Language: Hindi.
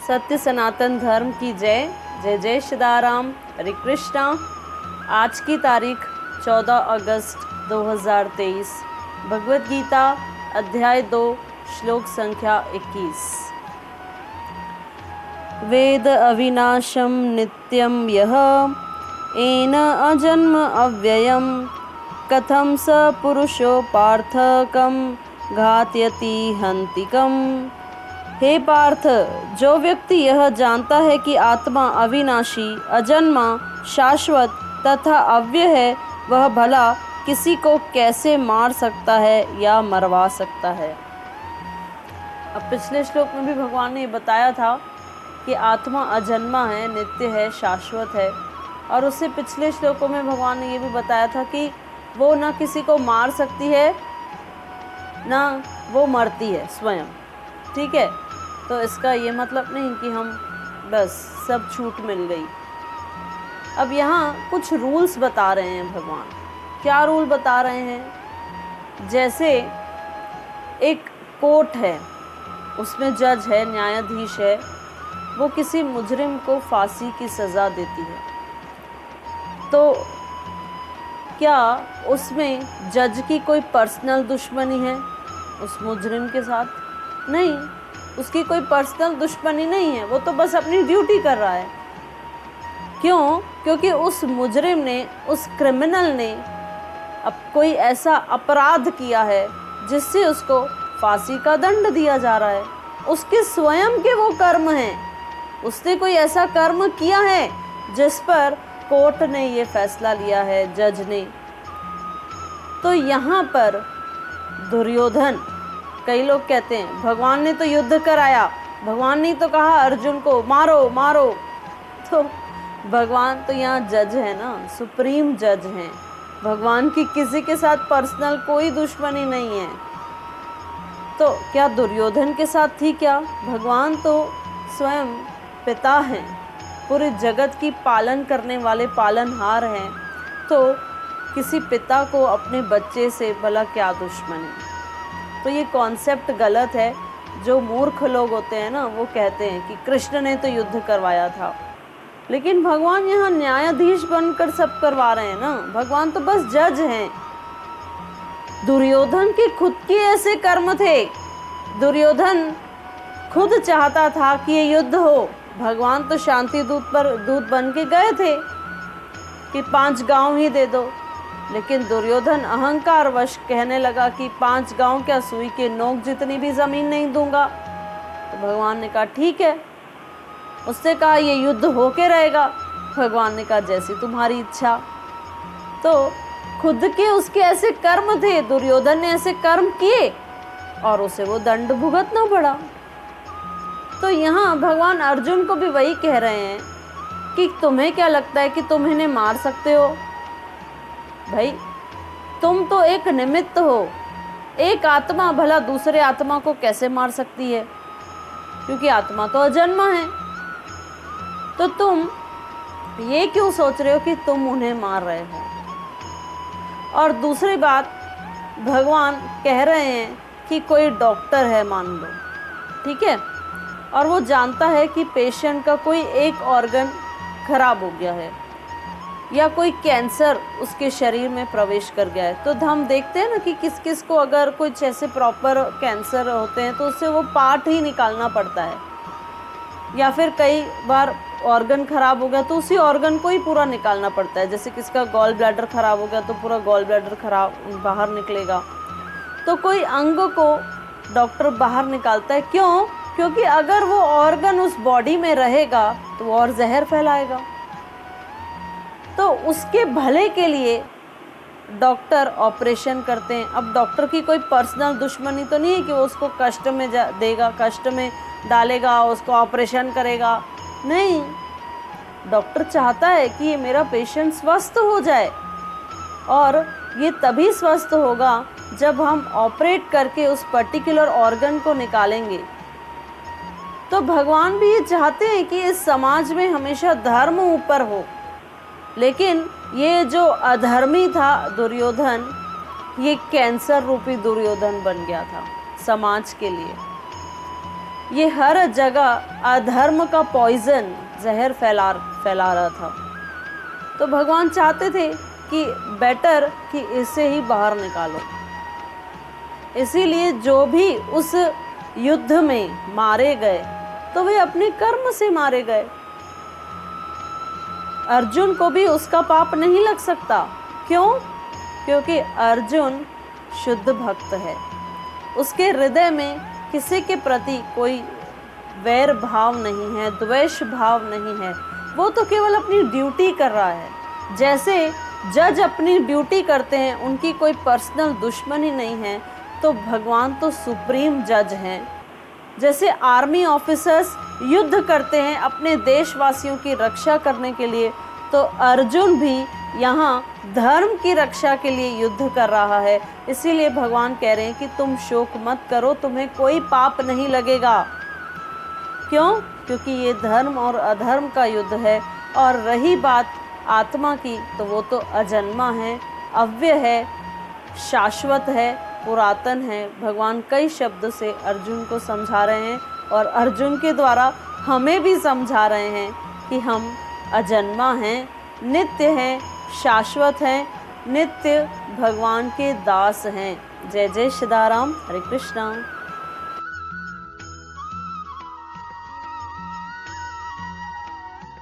सत्य सनातन धर्म की जय। जय जय सीताराम, हरे कृष्णा। आज की तारीख 14 अगस्त 2023। भगवत गीता अध्याय 2 श्लोक संख्या 21। वेद अविनाशम नित्यम यह येन अजन्म अव्ययम कथम स पुरुषो पार्थकम घातयति हन्तिकम। हे पार्थ, जो व्यक्ति यह जानता है कि आत्मा अविनाशी, अजन्मा, शाश्वत तथा अव्यय है, वह भला किसी को कैसे मार सकता है या मरवा सकता है। अब पिछले श्लोक में भी भगवान ने बताया था कि आत्मा अजन्मा है, नित्य है, शाश्वत है। और उससे पिछले श्लोकों में भगवान ने ये भी बताया था कि वो ना किसी को मार सकती है, ना वो मरती है स्वयं। ठीक है, तो इसका ये मतलब नहीं कि हम बस सब छूट मिल गई। अब यहाँ कुछ रूल्स बता रहे हैं भगवान। क्या रूल बता रहे हैं? जैसे एक कोर्ट है, उसमें जज है, न्यायाधीश है, वो किसी मुजरिम को फांसी की सज़ा देती है, तो क्या उसमें जज की कोई पर्सनल दुश्मनी है उस मुजरिम के साथ? नहीं, उसकी कोई पर्सनल दुश्मनी नहीं है, वो तो बस अपनी ड्यूटी कर रहा है। क्यों? क्योंकि उस मुजरिम ने, उस क्रिमिनल ने अब कोई ऐसा अपराध किया है जिससे उसको फांसी का दंड दिया जा रहा है। उसके स्वयं के वो कर्म हैं, उसने कोई ऐसा कर्म किया है जिस पर कोर्ट ने ये फैसला लिया है, जज ने। तो यहाँ पर दुर्योधन, कई लोग कहते हैं भगवान ने तो युद्ध कराया, भगवान ने तो कहा अर्जुन को मारो मारो, तो भगवान तो यहाँ जज है ना, सुप्रीम जज हैं। भगवान की किसी के साथ पर्सनल कोई दुश्मनी नहीं है। तो क्या दुर्योधन के साथ थी क्या? भगवान तो स्वयं पिता हैं, पूरे जगत की पालन करने वाले पालनहार हैं। तो किसी पिता को अपने बच्चे से भला क्या दुश्मनी? तो ये कॉन्सेप्ट गलत है। जो मूर्ख लोग होते हैं ना, वो कहते हैं कि कृष्ण ने तो युद्ध करवाया था, लेकिन भगवान यहाँ न्यायाधीश बनकर सब करवा रहे हैं ना। भगवान तो बस जज हैं। दुर्योधन के खुद के ऐसे कर्म थे, दुर्योधन खुद चाहता था कि ये युद्ध हो। भगवान तो शांति दूत बन के गए थे कि 5 गांव ही दे दो, लेकिन दुर्योधन अहंकार वश कहने लगा कि 5 गांव क्या, सुई के नोक जितनी भी जमीन नहीं दूंगा। तो भगवान ने कहा ठीक है। उसने कहा ये युद्ध होके रहेगा। भगवान ने कहा जैसी तुम्हारी इच्छा। तो खुद के उसके ऐसे कर्म थे, दुर्योधन ने ऐसे कर्म किए और उसे वो दंड भुगतना पड़ा। तो यहाँ भगवान अर्जुन को भी वही कह रहे हैं कि तुम्हें क्या लगता है कि तुम इन्हें मार सकते हो? भाई, तुम तो एक निमित्त हो। एक आत्मा भला दूसरे आत्मा को कैसे मार सकती है? क्योंकि आत्मा तो अजन्मा है। तो तुम ये क्यों सोच रहे हो कि तुम उन्हें मार रहे हो? और दूसरी बात, भगवान कह रहे हैं कि कोई डॉक्टर है मान लो, ठीक है, और वो जानता है कि पेशेंट का कोई एक ऑर्गन खराब हो गया है या कोई कैंसर उसके शरीर में प्रवेश कर गया है। तो हम देखते हैं ना कि किस किस को अगर कुछ ऐसे प्रॉपर कैंसर होते हैं तो उससे वो पार्ट ही निकालना पड़ता है, या फिर कई बार ऑर्गन खराब हो गया तो उसी ऑर्गन को ही पूरा निकालना पड़ता है। जैसे किसका गॉल ब्लैडर खराब हो गया तो पूरा गॉल ब्लैडर खराब बाहर निकलेगा। तो कोई अंग को डॉक्टर बाहर निकालता है। क्यों? क्योंकि अगर वो ऑर्गन उस बॉडी में रहेगा तो वो और जहर फैलाएगा। तो उसके भले के लिए डॉक्टर ऑपरेशन करते हैं। अब डॉक्टर की कोई पर्सनल दुश्मनी तो नहीं है कि वो उसको कष्ट में देगा, कष्ट में डालेगा, उसको ऑपरेशन करेगा। नहीं, डॉक्टर चाहता है कि ये मेरा पेशेंट स्वस्थ हो जाए, और ये तभी स्वस्थ होगा जब हम ऑपरेट करके उस पर्टिकुलर ऑर्गन को निकालेंगे। तो भगवान भी ये चाहते हैं कि इस समाज में हमेशा धर्म ऊपर हो, लेकिन ये जो अधर्मी था दुर्योधन, ये कैंसर रूपी दुर्योधन बन गया था समाज के लिए। ये हर जगह अधर्म का पॉइजन, जहर फैला रहा था। तो भगवान चाहते थे कि बेटर कि इसे ही बाहर निकालो। इसीलिए जो भी उस युद्ध में मारे गए तो वे अपने कर्म से मारे गए। अर्जुन को भी उसका पाप नहीं लग सकता। क्यों? क्योंकि अर्जुन शुद्ध भक्त है। उसके हृदय में किसी के प्रति कोई वैर भाव नहीं है, द्वेष भाव नहीं है। वो तो केवल अपनी ड्यूटी कर रहा है। जैसे जज अपनी ड्यूटी करते हैं, उनकी कोई पर्सनल दुश्मनी नहीं है, तो भगवान तो सुप्रीम जज हैं। जैसे आर्मी ऑफिसर्स युद्ध करते हैं अपने देशवासियों की रक्षा करने के लिए, तो अर्जुन भी यहाँ धर्म की रक्षा के लिए युद्ध कर रहा है। इसीलिए भगवान कह रहे हैं कि तुम शोक मत करो, तुम्हें कोई पाप नहीं लगेगा। क्यों? क्योंकि ये धर्म और अधर्म का युद्ध है। और रही बात आत्मा की, तो वो तो अजन्मा है, अव्यय है, शाश्वत है, पुरातन है। भगवान कई शब्द से अर्जुन को समझा रहे हैं और अर्जुन के द्वारा हमें भी समझा रहे हैं कि हम अजन्मा हैं, नित्य हैं, शाश्वत हैं, नित्य भगवान के दास हैं। जय जय सीताराम। हरे कृष्णा।